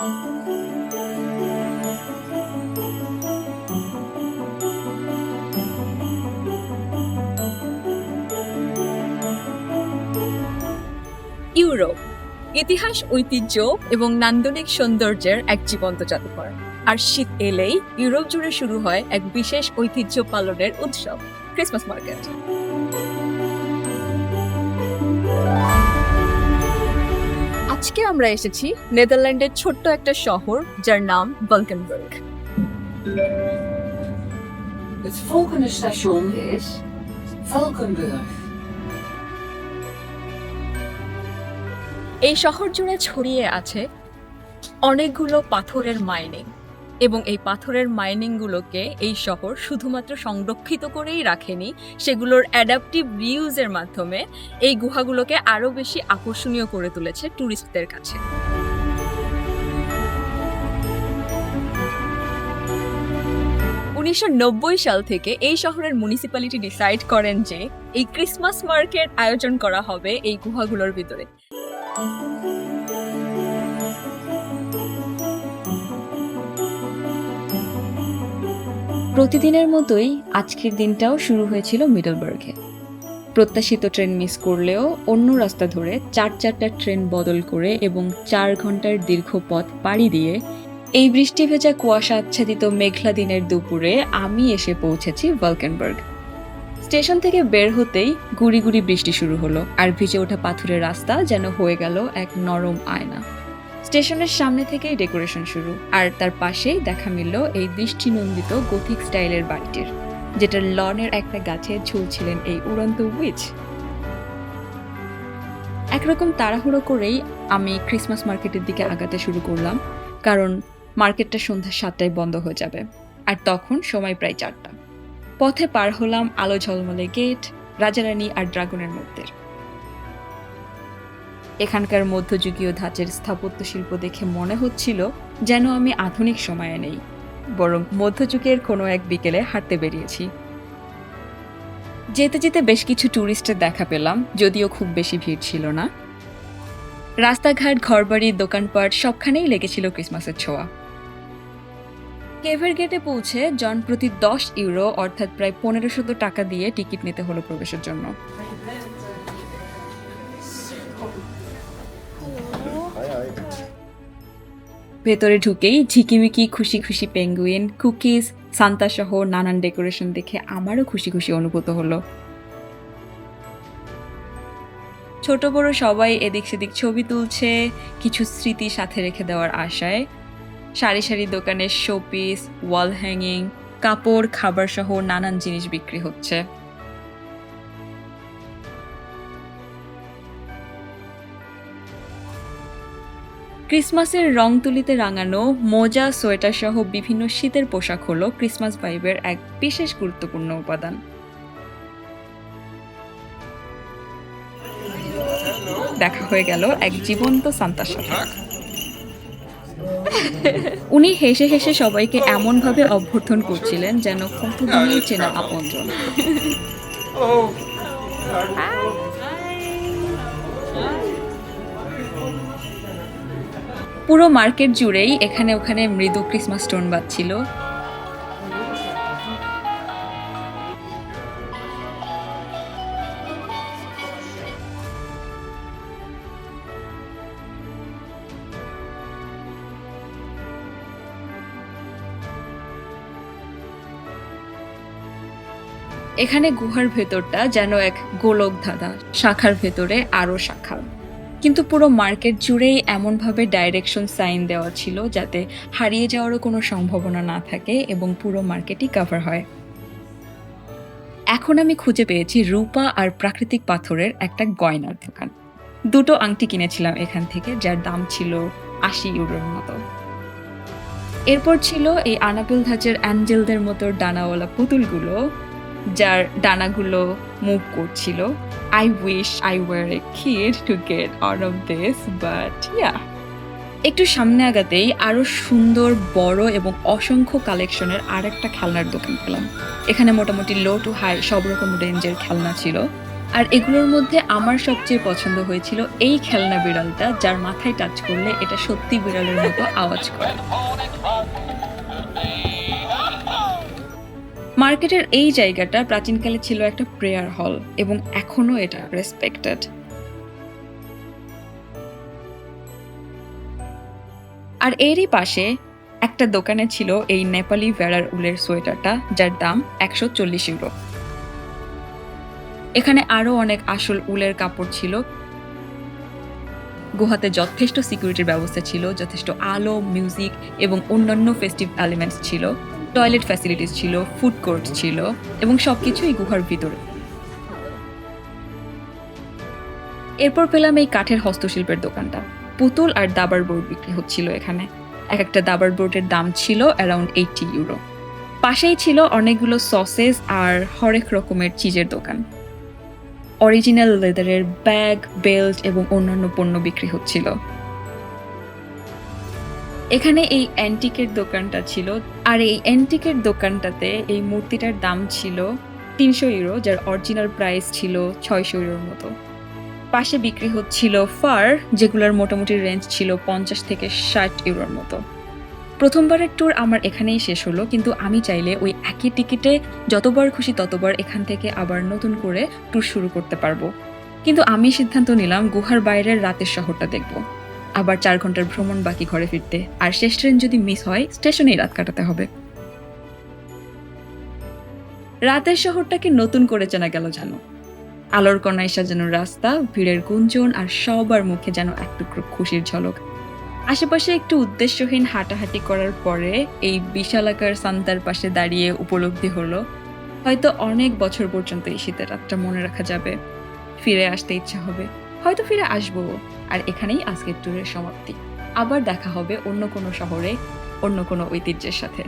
Europe ইতিহাস, ঐতিহ্য এবং নান্দনিক সৌন্দর্যের এক জীবন্ত জাদুঘর। আর শীত এলেই ইউরোপ জুড়ে শুরু হয় এক বিশেষ ঐতিহ্য পালনের উৎসব, ক্রিসমাস মার্কেট। আজকে আমরা এসেছি নেদারল্যান্ডের ছোট্ট একটা শহর যার নাম ভালকেনবার্গ। Het volgende station is Valkenburg. এই শহর জুড়ে ছড়িয়ে আছে অনেকগুলো পাথরের মাইনিং, এবং এই পাথরের মাইনিংগুলোকে এই শহর শুধুমাত্র সংরক্ষিত করেই রাখেনি, সেগুলোর অ্যাডাপটিভ রিউজের মাধ্যমে এই গুহাগুলোকে আরো বেশি আকর্ষণীয় করে তুলেছে ট্যুরিস্টদের কাছে। সাল থেকে এই শহরের মিউনিসিপ্যালিটি ডিসাইড করেন যে এই ক্রিসমাস মার্কেট আয়োজন করা হবে এই গুহাগুলোর ভিতরে। প্রতিদিনের মতোই আজকের দিনটাও শুরু হয়েছিল মিডলবার্গে। প্রত্যাশিত ট্রেন মিস করলেও অন্য রাস্তা ধরে চারটা ট্রেন বদল করে এবং 4 ঘন্টার দীর্ঘ পথ পাড়ি দিয়ে এই বৃষ্টি ভেজা কুয়াশা আচ্ছাদিত মেঘলা দিনের দুপুরে আমি এসে পৌঁছেছি ভালকেনবার্গ। স্টেশন থেকে বের হতেই গুড়ি গুড়ি বৃষ্টি শুরু হলো, আর ভিজে ওঠা পাথরের রাস্তা যেন হয়ে গেল এক নরম আয়না। স্টেশনের সামনে থেকেই ডেকোরেশন শুরু, আর তার পাশেই দেখা মিলল এই দৃষ্টিনন্দিত গথিক স্টাইলের বাড়িটির, যেটার লনের একটা গাছে ঝুলছিলেন এই উড়ন্ত উইচ। একরকম তাড়াহুড়ো করেই আমি ক্রিসমাস মার্কেটের দিকে আগাতে শুরু করলাম, কারণ মার্কেটটা সন্ধ্যা 7টায় বন্ধ হয়ে যাবে, আর তখন সময় প্রায় 4টা। পথে পার হলাম আলো ঝলমলে গেট, রাজারানী আর ড্রাগনের মধ্যে। এখানকার মধ্যযুগীয় ধাঁচের স্থাপত্য শিল্প দেখে মনে হচ্ছিল যেন আমি আধুনিক সময়ে নেই, বরং মধ্যযুগের কোনো এক বিকেলে হাঁটতে বেরিয়েছি। যেতে যেতে বেশ কিছু ট্যুরিস্টের দেখা পেলাম, যদিও খুব বেশি ভিড় ছিল না। রাস্তাঘাট, ঘরবাড়ি, দোকানপাট সবখানেই লেগেছিল ক্রিসমাসের ছোঁয়া। কেভের গেটে পৌঁছে জনপ্রতি 10 ইউরো অর্থাৎ প্রায় 1500 টাকা দিয়ে টিকিট নিতে হলো প্রবেশের জন্য। ভেতরে ঢুকেই ঝিকিমিকি খুশি খুশি পেঙ্গুইন, কুকিজ, সান্তা সহ নানান ডেকোরেশন দেখে আমারও খুশি খুশি অনুভূত হলো। ছোট বড় সবাই এদিক সেদিক ছবি তুলছে, কিছু স্মৃতি সাথে রেখে দেওয়ার আশায়। সারি সারি দোকানের শোপিস, ওয়াল হ্যাঙ্গিং, কাপড়, খাবার সহ নানান জিনিস বিক্রি হচ্ছে। ক্রিসমাসের রং তুলিতে রাঙানো মোজা, সোয়েটার সহ বিভিন্ন শীতের পোশাক হলো ক্রিসমাস ভাইবের এক বিশেষ গুরুত্বপূর্ণ উপাদান। দেখা হয়ে গেল এক জীবন্ত সান্তার সাথে। উনি হেসে হেসে সবাইকে এমনভাবে অভ্যর্থন করছিলেন যেন কতদিনের চেনা আপনজন। পুরো মার্কেট জুড়েই এখানে ওখানে মৃদু ক্রিসমাস টোন বাজছিল। এখানে গুহার ভেতরটা যেন এক গোলক ধাঁধা, শাখার ভেতরে আরো শাখা। কিন্তু পুরো মার্কেট জুড়েই এমনভাবে ডাইরেকশন সাইন দেওয়া ছিল যাতে হারিয়ে যাওয়ারও কোনো সম্ভাবনা না থাকে এবং পুরো মার্কেটই কভার হয়। এখন আমি খুঁজে পেয়েছি রূপা আর প্রাকৃতিক পাথরের একটা গয়নার দোকান। 2টো আংটি কিনেছিলাম এখান থেকে, যার দাম ছিল 80 ইউরোর মতো। এরপর ছিল এই আনাবেল ধাঁচের অ্যাঞ্জেলদের মতো ডানাওয়ালা পুতুলগুলো, যার ডানাগুলো মুভ করছিল। I wish I were a kid to get all of this, but yeah. একটু সামনে আগাতেই আরো সুন্দর, বড় এবং অসংখ্য কালেকশনের আরেকটা খেলনার দোকান পেলাম। এখানে মোটামুটি লো টু হাই সব রকম রেঞ্জের খেলনা ছিল, আর এগুলোর মধ্যে আমার সবচেয়ে পছন্দ হয়েছিল এই খেলনা বিড়ালটা, যার মাথায় টাচ করলে এটা সত্যি বিড়ালের মতো আওয়াজ করে। মার্কেটের এই জায়গাটা প্রাচীনকালে ছিল একটা প্রেয়ার হল এবং এখনো এটা রেসপেক্টেড। আর এরই পাশে একটা দোকানে ছিল এই নেপালি ভেড়ার উলের সোয়েটারটা, যার দাম 140 ইউরো। এখানে আরো অনেক আসল উলের কাপড় ছিল। গুহাতে যথেষ্ট সিকিউরিটির ব্যবস্থা ছিল, যথেষ্ট আলো, মিউজিক এবং অন্যান্য ফেস্টিভ এলিমেন্টস ছিল। টয়লেট ফ্যাসিলিটিস ছিল, ফুড কোর্ট ছিল এবং সবকিছু এই গুহার ভিতরে। এরপর পেলাম এই কাঠের হস্তশিল্পের দোকানটা। পুতুল আর দাবার বোর্ড বিক্রি হচ্ছিল এখানে। এক একটা দাবার বোর্ডের দাম ছিল অ্যারাউন্ড 80 ইউরো। পাশেই ছিল অনেকগুলো সসেস আর হরেক রকমের চিজের দোকান। অরিজিনাল লেদারের ব্যাগ, বেল্ট এবং অন্যান্য পণ্য বিক্রি হচ্ছিল। এখানে এই অ্যান্টিকের দোকানটা ছিল, আর এই অ্যান্টিকের দোকানটাতে এই মূর্তিটার দাম ছিল 300 ইউরো, যার অরিজিনাল প্রাইস ছিল 600 ইউরোর মতো। পাশে বিক্রি হচ্ছিল ফার, যেগুলোর মোটামুটি রেঞ্জ ছিল 50 থেকে 60 ইউরোর মতো। প্রথমবারের ট্যুর আমার এখানেই শেষ হলো, কিন্তু আমি চাইলে ওই একই টিকিটে যতবার খুশি ততবার এখান থেকে আবার নতুন করে ট্যুর শুরু করতে পারবো। কিন্তু আমি সিদ্ধান্ত নিলাম গুহার বাইরের রাতের শহরটা দেখব। আবার 4 ঘন্টার ভ্রমণ বাকি ঘরে ফিরতে, আর শেষ ট্রেন যদি মিস হয় স্টেশনেই রাত কাটাতে হবে। রাতের শহরটাকে নতুন করে চেনা গেল জানো। আলোর কণায় সাজানো রাস্তা, ভিড়ের গুঞ্জন আর সবার মুখে যেন এক টুকরো খুশির ঝলক। আশেপাশে একটু উদ্দেশ্যহীন হাঁটাহাঁটি করার পরে এই বিশালাকার সান্তার পাশে দাঁড়িয়ে উপলব্ধি হলো হয়তো অনেক বছর পর্যন্ত এই শীতের রাতটা মনে রাখা যাবে। ফিরে আসতে ইচ্ছা হবে, হয়তো ফিরে আসবো। আর এখানেই আজকের ট্যুরের সমাপ্তি। আবার দেখা হবে অন্য কোনো শহরে, অন্য কোনো ঐতিহ্যের সাথে।